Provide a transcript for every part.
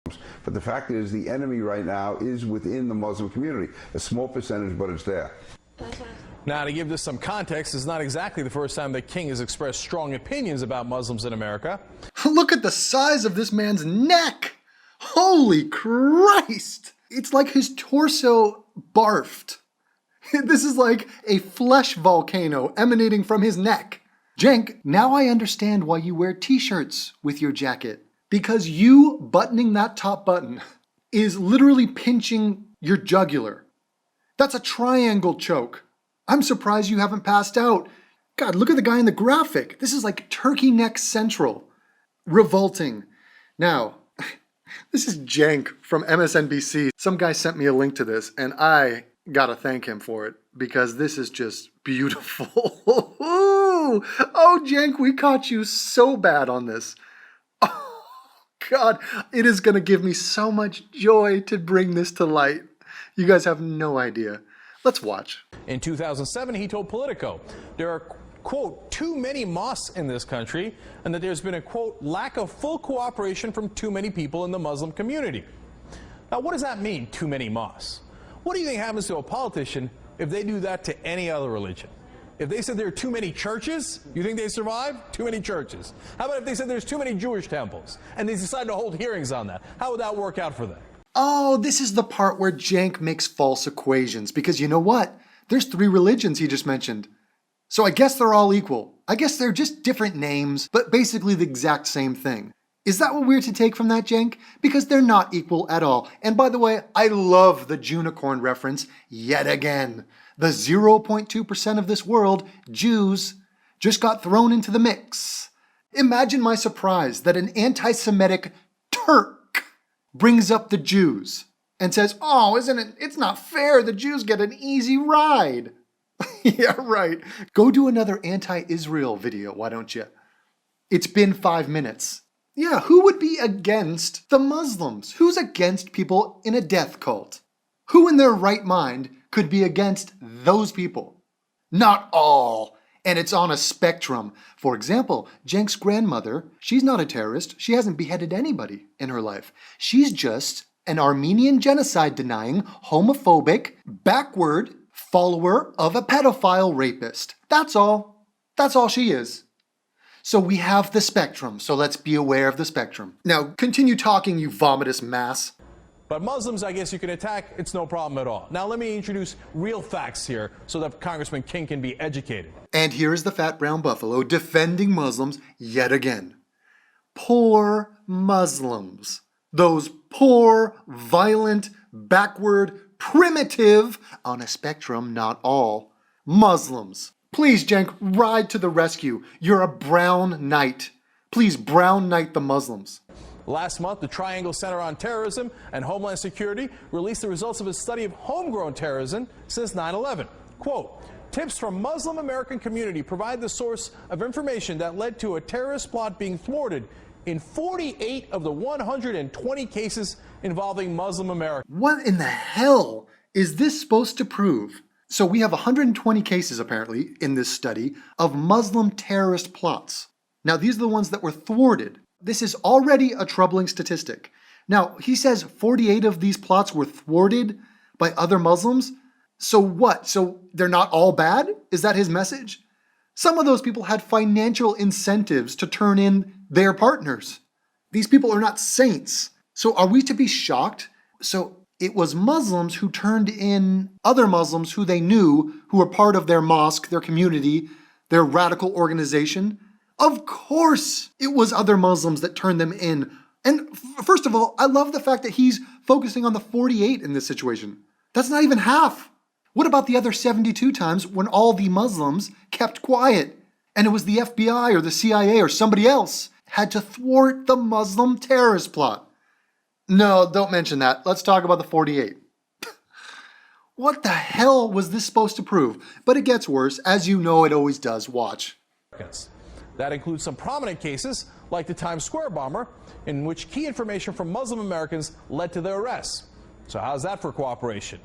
But the fact is, the enemy right now is within the Muslim community. A small percentage, but it's there. Now, to give this some context, it's not exactly the first time that King has expressed strong opinions about Muslims in America. Look at the size of this man's neck! Holy Christ! It's like his torso barfed. This is like a flesh volcano emanating from his neck. Cenk, now I understand why you wear t-shirts with your jacket. Because you buttoning that top button is literally pinching your jugular. That's a triangle choke. I'm surprised you haven't passed out. God, look at the guy in the graphic. This is like turkey neck central. Revolting. Now, this is Cenk from MSNBC. Some guy sent me a link to this, and I gotta thank him for it, because this is just beautiful. Oh, Cenk, we caught you so bad on this. Oh, God, it is gonna give me so much joy to bring this to light. You guys have no idea. Let's watch. In 2007, he told Politico there are, quote, too many mosques in this country, and that there's been a, quote, lack of full cooperation from too many people in the Muslim community. Now, what does that mean, too many mosques? What do you think happens to a politician if they do that to any other religion? If they said there are too many churches, you think they survive? Too many churches. How about if they said there's too many Jewish temples, and they decide to hold hearings on that? How would that work out for them? Oh, this is the part where Cenk makes false equations, because you know what? There's 3 religions he just mentioned. So I guess they're all equal. I guess they're just different names, but basically the exact same thing. Is that what we're to take from that, Cenk? Because they're not equal at all. And by the way, I love the Junicorn reference yet again. The 0.2% of this world, Jews, just got thrown into the mix. Imagine my surprise that an anti-Semitic Turk brings up the Jews and says, oh, it's not fair, the Jews get an easy ride. Yeah, right. Go do another anti-Israel video, why don't you? It's been 5 minutes. Yeah, who would be against the Muslims? Who's against people in a death cult? Who in their right mind could be against those people? Not all. And it's on a spectrum. For example, Cenk's grandmother, she's not a terrorist. She hasn't beheaded anybody in her life. She's just an Armenian genocide-denying, homophobic, backward follower of a pedophile rapist. That's all. That's all she is. So we have the spectrum, so let's be aware of the spectrum. Now, continue talking, you vomitous mass. But Muslims, I guess you can attack, it's no problem at all. Now let me introduce real facts here so that Congressman King can be educated. And here is the fat brown buffalo defending Muslims yet again. Poor Muslims. Those poor, violent, backward, primitive, on a spectrum, not all, Muslims. Please, Cenk, ride to the rescue. You're a brown knight. Please brown knight the Muslims. Last month, the Triangle Center on Terrorism and Homeland Security released the results of a study of homegrown terrorism since 9/11. Quote, tips from Muslim American community provide the source of information that led to a terrorist plot being thwarted in 48 of the 120 cases involving Muslim Americans. What in the hell is this supposed to prove? So we have 120 cases, apparently, in this study of Muslim terrorist plots. Now, these are the ones that were thwarted. This is already a troubling statistic. Now, he says 48 of these plots were thwarted by other Muslims. So what? So they're not all bad? Is that his message? Some of those people had financial incentives to turn in their partners. These people are not saints. So are we to be shocked? So it was Muslims who turned in other Muslims who they knew, who were part of their mosque, their community, their radical organization. Of course it was other Muslims that turned them in. And first of all, I love the fact that he's focusing on the 48 in this situation. That's not even half. What about the other 72 times when all the Muslims kept quiet and it was the FBI or the CIA or somebody else had to thwart the Muslim terrorist plot? No, don't mention that. Let's talk about the 48. What the hell was this supposed to prove? But it gets worse, as you know it always does. Watch. That includes some prominent cases, like the Times Square bomber, in which key information from Muslim Americans led to their arrests. So how's that for cooperation?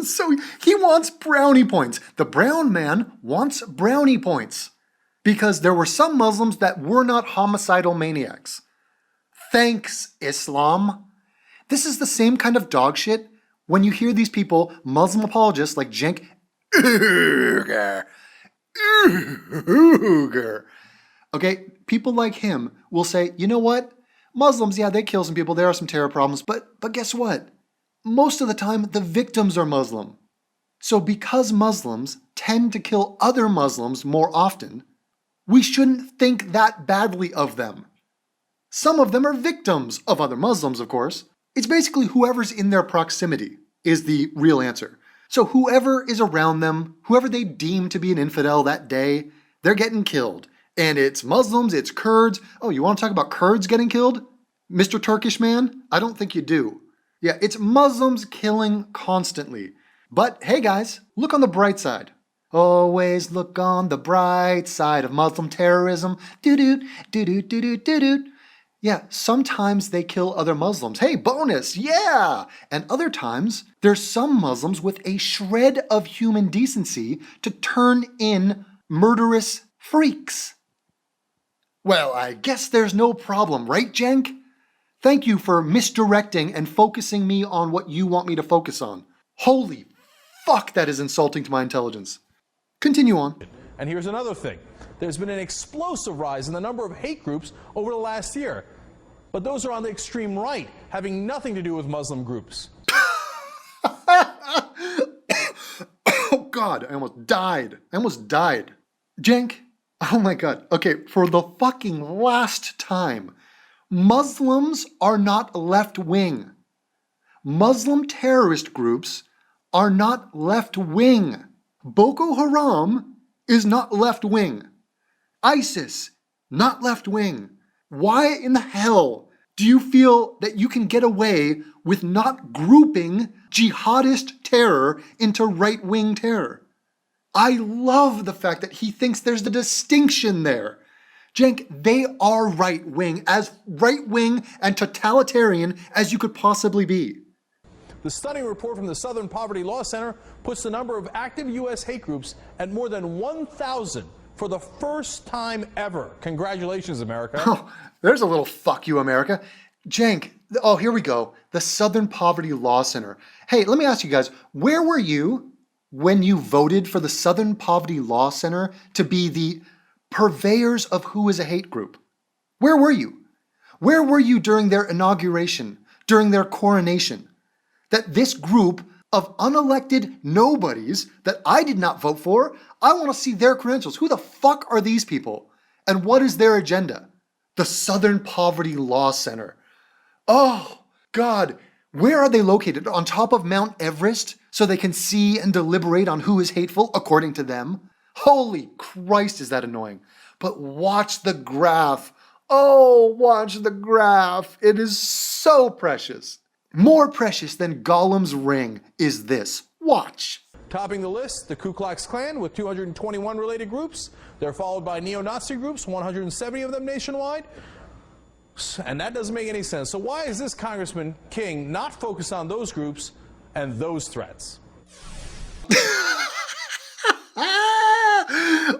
So he wants brownie points. The brown man wants brownie points. Because there were some Muslims that were not homicidal maniacs. Thanks, Islam. This is the same kind of dog shit when you hear these people, Muslim apologists like Cenk, Uygur. Okay, people like him will say, you know what? Muslims, yeah, they kill some people. There are some terror problems. But guess what? Most of the time, the victims are Muslim. So because Muslims tend to kill other Muslims more often, we shouldn't think that badly of them. Some of them are victims of other Muslims, of course. It's basically whoever's in their proximity is the real answer. So whoever is around them, whoever they deem to be an infidel that day, they're getting killed. And it's Muslims, it's Kurds. Oh, you want to talk about Kurds getting killed? Mr. Turkish man? I don't think you do. Yeah, it's Muslims killing constantly. But hey guys, look on the bright side. Always look on the bright side of Muslim terrorism. Doo-doo, doo-doo, doo-doo, doo-doo. Yeah, sometimes they kill other Muslims. Hey, bonus, yeah! And other times, there's some Muslims with a shred of human decency to turn in murderous freaks. Well, I guess there's no problem, right, Cenk? Thank you for misdirecting and focusing me on what you want me to focus on. Holy fuck, that is insulting to my intelligence. Continue on. And here's another thing. There's been an explosive rise in the number of hate groups over the last year. But those are on the extreme right, having nothing to do with Muslim groups. Oh God, I almost died. Cenk, oh my God. Okay, for the fucking last time, Muslims are not left-wing. Muslim terrorist groups are not left-wing. Boko Haram is not left-wing. ISIS, not left-wing. Why in the hell do you feel that you can get away with not grouping jihadist terror into right-wing terror? I love the fact that he thinks there's a distinction there. Cenk, they are right-wing, as right-wing and totalitarian as you could possibly be. The stunning report from the Southern Poverty Law Center puts the number of active U.S. hate groups at more than 1,000 for the first time ever. Congratulations, America. Oh, there's a little fuck you, America. Cenk, oh, here we go. The Southern Poverty Law Center. Hey, let me ask you guys, where were you when you voted for the Southern Poverty Law Center to be the purveyors of who is a hate group? Where were you? Where were you during their inauguration, during their coronation? That this group of unelected nobodies that I did not vote for, I want to see their credentials. Who the fuck are these people? And what is their agenda? The Southern Poverty Law Center. Oh, God, where are they located? On top of Mount Everest so they can see and deliberate on who is hateful according to them? Holy Christ, is that annoying. But watch the graph. Oh, watch the graph. It is so precious. More precious than Gollum's ring is this. Watch. Topping the list, the Ku Klux Klan with 221 related groups. They're followed by neo-Nazi groups, 170 of them nationwide. And that doesn't make any sense. So why is this Congressman King not focused on those groups and those threats?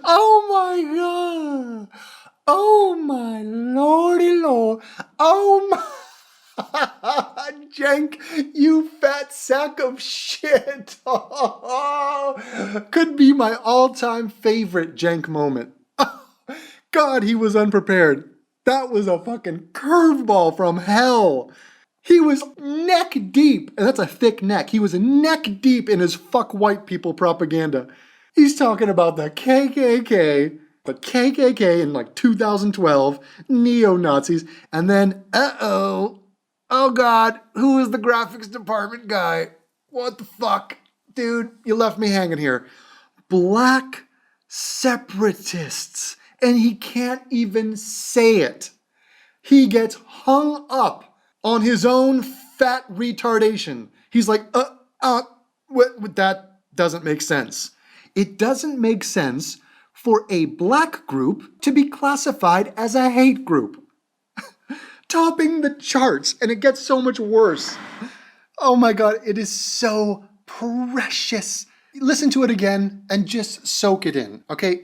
Oh my God. Oh my lordy lord. Oh my. Cenk, you fat sack of shit. Could be my all-time favorite Cenk moment. God, he was unprepared. That was a fucking curveball from hell. He was neck deep, and that's a thick neck. He was neck deep in his fuck white people propaganda. He's talking about the KKK in like 2012, neo-Nazis, and then, oh God, who is the graphics department guy? What the fuck? Dude, you left me hanging here. Black separatists. And he can't even say it. He gets hung up on his own fat retardation. He's like, that doesn't make sense. It doesn't make sense for a black group to be classified as a hate group. Topping the charts, and it gets so much worse. Oh my God, it is so precious. Listen to it again and just soak it in, okay?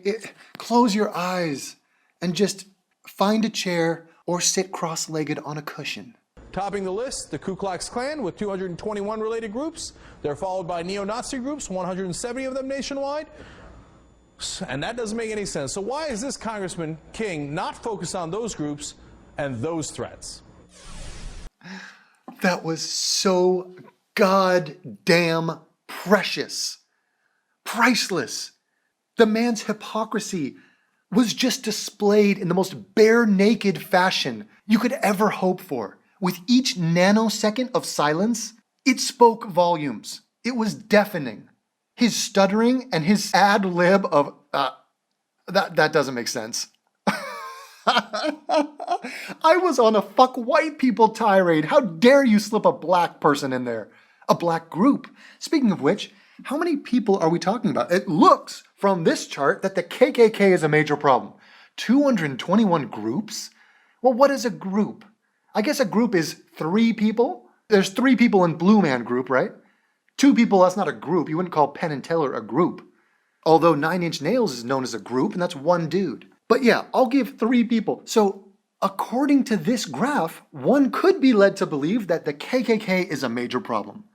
Close your eyes and just find a chair or sit cross-legged on a cushion. Topping the list, the Ku Klux Klan with 221 related groups. They're followed by neo-Nazi groups, 170 of them nationwide. And that doesn't make any sense. So why is this Congressman King not focused on those groups and those threats? That was so goddamn precious. Priceless. The man's hypocrisy was just displayed in the most bare-naked fashion you could ever hope for. With each nanosecond of silence, it spoke volumes. It was deafening. His stuttering and his ad-lib of, that doesn't make sense. I was on a fuck white people tirade. How dare you slip a black person in there? A black group. Speaking of which, how many people are we talking about? It looks from this chart that the KKK is a major problem. 221 groups? Well, what is a group? I guess a group is 3 people. There's 3 people in Blue Man Group, right? 2 people, that's not a group. You wouldn't call Penn and Teller a group. Although 9 Inch Nails is known as a group, and that's 1 dude. But yeah, I'll give 3 people. So according to this graph, one could be led to believe that the KKK is a major problem.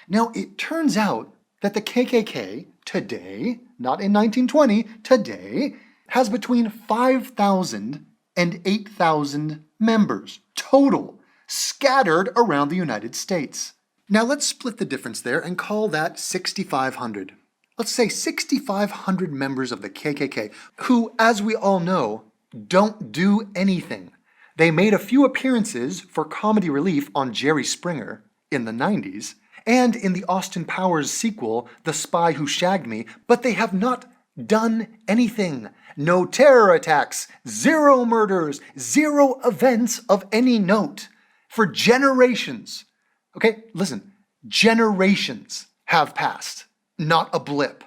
Now, it turns out that the KKK today, not in 1920, today, has between 5,000 and 8,000 members total, scattered around the United States. Now let's split the difference there and call that 6,500. Let's say 6,500 members of the KKK who, as we all know, don't do anything. They made a few appearances for comedy relief on Jerry Springer in the 90s and in the Austin Powers sequel, The Spy Who Shagged Me, but they have not done anything. No terror attacks, 0 murders, 0 events of any note for generations. Okay, listen, generations have passed, not a blip.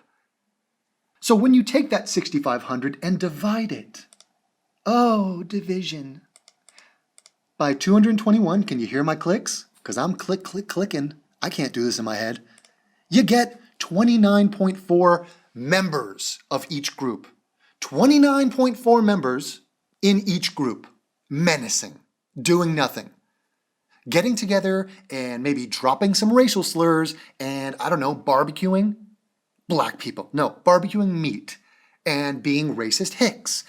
So when you take that 6,500 and divide it, division, by 221, can you hear my clicks? Because I'm clicking. I can't do this in my head. You get 29.4 members of each group. 29.4 members in each group. Menacing. Doing nothing. Getting together and maybe dropping some racial slurs and, I don't know, barbecuing black people. No, barbecuing meat and being racist hicks.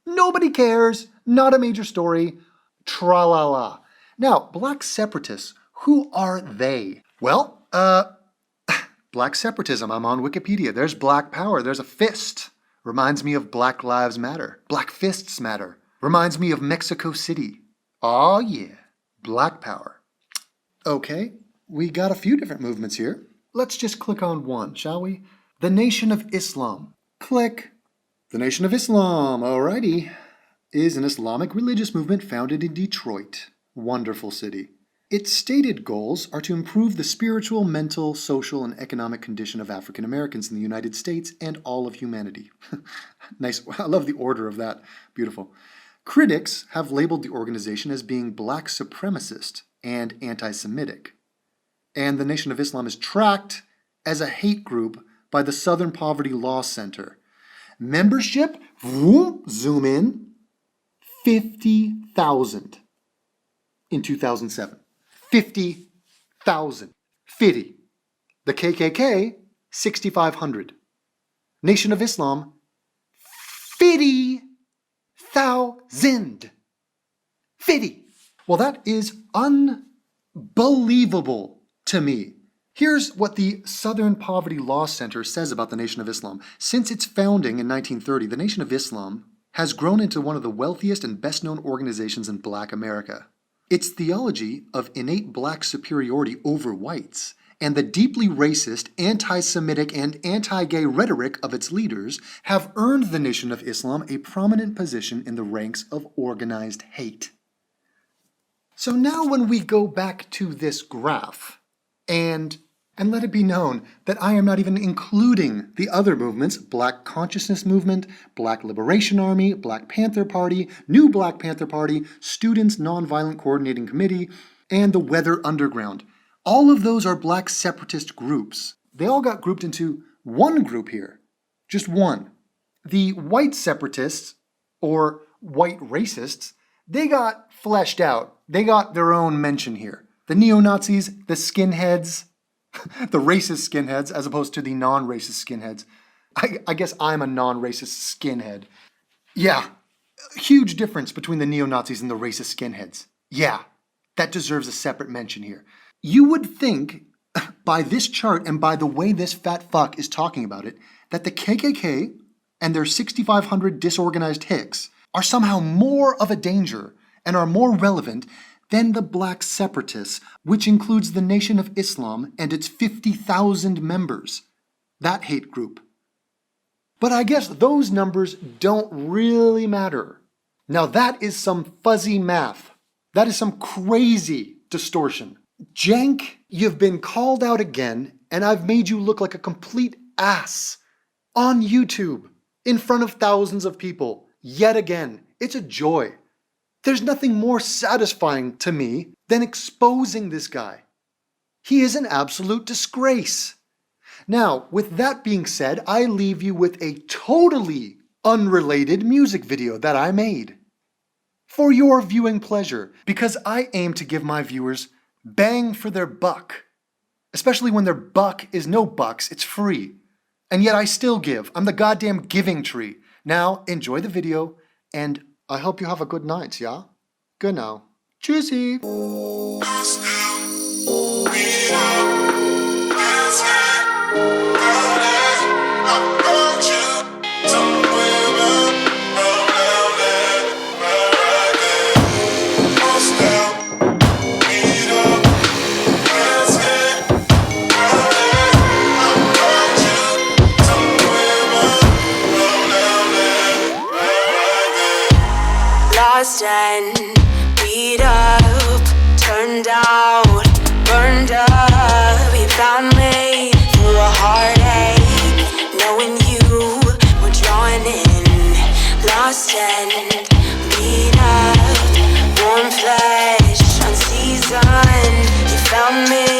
Nobody cares. Not a major story. Tra-la-la. Now, black separatists, who are they? Well, black separatism. I'm on Wikipedia. There's black power. There's a fist. Reminds me of Black Lives Matter. Black Fists Matter. Reminds me of Mexico City. Oh yeah. Black power. Okay, we got a few different movements here. Let's just click on one, shall we? The Nation of Islam. Click. The Nation of Islam, alrighty, is an Islamic religious movement founded in Detroit. Wonderful city. Its stated goals are to improve the spiritual, mental, social, and economic condition of African Americans in the United States and all of humanity. Nice. I love the order of that. Beautiful. Critics have labeled the organization as being black supremacist and anti-Semitic. And the Nation of Islam is tracked as a hate group by the Southern Poverty Law Center. Membership, zoom in, 50,000 in 2007. 50,000. 50. The KKK, 6,500. Nation of Islam, 50,000. 50. Well, that is unbelievable to me. Here's what the Southern Poverty Law Center says about the Nation of Islam. Since its founding in 1930, the Nation of Islam has grown into one of the wealthiest and best-known organizations in Black America. Its theology of innate black superiority over whites and the deeply racist, anti-Semitic, and anti-gay rhetoric of its leaders have earned the Nation of Islam a prominent position in the ranks of organized hate. So now when we go back to this graph, and let it be known that I am not even including the other movements, Black Consciousness Movement, Black Liberation Army, Black Panther Party, New Black Panther Party, Students Nonviolent Coordinating Committee, and the Weather Underground. All of those are black separatist groups. They all got grouped into one group here, just one. The white separatists, or white racists, they got fleshed out they got their own mention here. The neo-Nazis, the skinheads, the racist skinheads, as opposed to the non-racist skinheads. I guess I'm a non-racist skinhead. Yeah, huge difference between the neo-Nazis and the racist skinheads. Yeah, that deserves a separate mention here. You would think, by this chart and by the way this fat fuck is talking about it, that the KKK and their 6,500 disorganized hicks are somehow more of a danger and are more relevant than the black separatists, which includes the Nation of Islam and its 50,000 members. That hate group. But I guess those numbers don't really matter. Now that is some fuzzy math. That is some crazy distortion. Cenk, you've been called out again, and I've made you look like a complete ass on YouTube in front of thousands of people. Yet again, it's a joy. There's nothing more satisfying to me than exposing this guy. He is an absolute disgrace. Now, with that being said, I leave you with a totally unrelated music video that I made for your viewing pleasure, because I aim to give my viewers bang for their buck, especially when their buck is no bucks, it's free. And yet I still give. I'm the goddamn giving tree. Now, enjoy the video, and I hope you have a good night, yeah? Good now. Tschüssi. Lost and beat up, turned out, burned up. You found me through a heartache, knowing you were drawn in. Lost and beat up, warm flesh, unseasoned. You found me